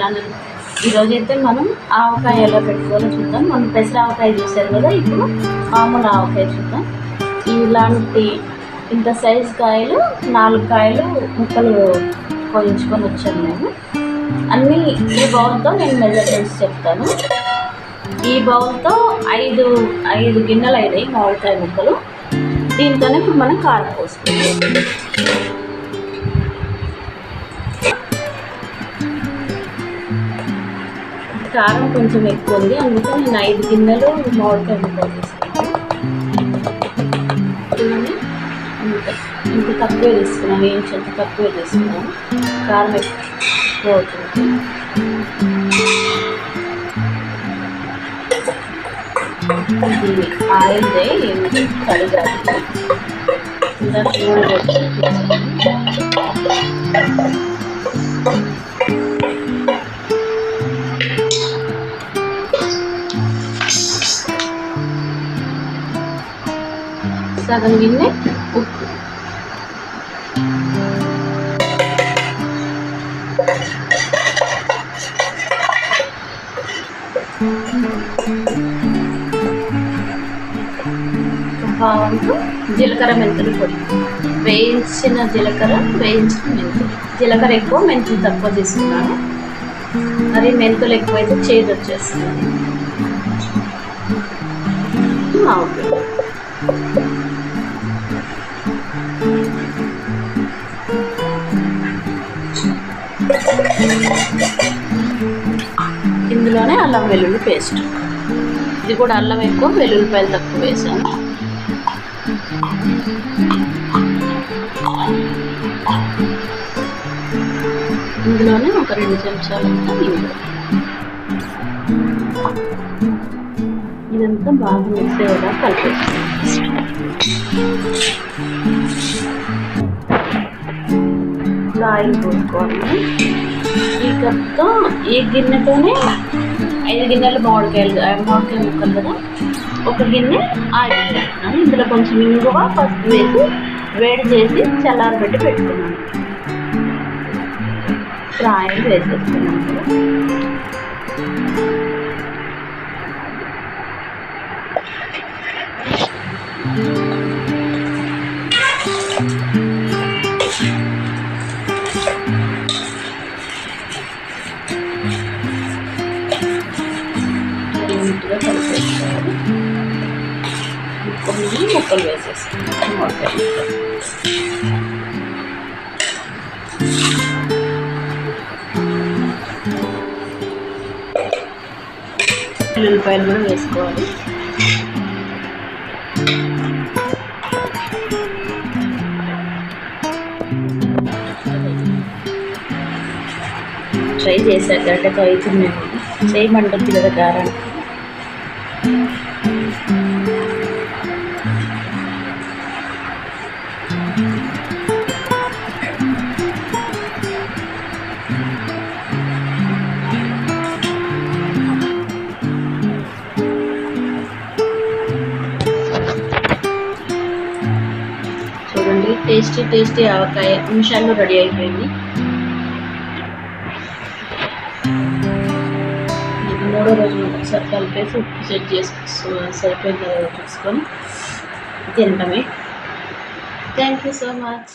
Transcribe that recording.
Channel. ఈరోజైతే మనం ఆవకాయ ఎలా పెట్టుకోవాలో చూద్దాం. మనం పెసర ఆవకాయ చూసారు కదా, ఇప్పుడు మామూలు ఆవకాయ చూద్దాం. ఇలాంటి ఇంత సైజు కాయలు 4 కాయలు ముక్కలు కోయించుకొని వచ్చాను నేను. అన్నీ ఈ బౌల్తో నేను మెజర్మెంట్స్ చెప్తాను. ఈ బౌల్తో 5 గిన్నెలు అయినాయి మామిడికాయ ముక్కలు. దీంతోనే ఇప్పుడు మనం కారం పోసుకుంటాం. కారం కొంచెం ఎక్కువ ఉంది, అందుకే నేను 5 గిన్నెలు మామిడికాయ ముక్కలు తీసుకున్నాను. ఇంత తక్కువే తీసుకున్నాను, ఇంత తక్కువే తీసుకున్నాను. కారం ఎక్కువ అవుతుంది. ఇది ఆయిల్దే కడిగాలి. ఇలా నూనె సగం గిన్నె ఉప్పు, పావంతో జీలకర్ర మెంతులు పొడి, వేయించిన జీలకర్ర, వేయించిన మెంతులు. జీలకర్ర ఎక్కువ, మెంతులు తక్కువ తీసుకున్నాను. మరి మెంతులు ఎక్కువైతే చేదు వచ్చేస్తుంది. ఇందులోనే అల్లం వెల్లుల్లి పేస్ట్. ఇది కూడా అల్లం ఎక్కువ, వెల్లుల్లిపాయలు తక్కువ వేసాను. ఇందులోనే ఒక 2 చెంచాలు ఇంగువ. ఇదంతా బాగా మిక్స్ అయ్యేలా కలిపేస్తాను. ఆయిల్ పోసుకోవాలి. ఈ కప్తో ఈ గిన్నెతోనే 5 గిన్నెలు మామిడికాయ ముక్కలు కదా, 1 గిన్నె ఆయిల్ పెట్టుకున్నాను. ఇందులో కొంచెం ఇంగువ, పసుపు వేసి వేడి చేసి చల్లారబెట్టి పెట్టుకున్నాను. ఇప్పుడు ఆయిల్ వేసేస్తున్నాను. నీట్గా కలిపేసుకోవాలి. ముక్కలు వేసేసుకోవాలి. ఉల్లిపాయలు కూడా వేసుకోవాలి. ట్రై చేశాక గడ్డతో అవుతున్నాను, చేయమంటుంది కదా కారం. చూడండి, టేస్టీ ఆవకాయ నిమిషాల్లో రెడీ అయిపోయింది. ఇది 3వ రోజు ఒకసారి కలిపేసి ఉప్పు సెట్ చేసుకొని సరిపోయిన తర్వాత చూసుకొని తినటమే. Thank you so much.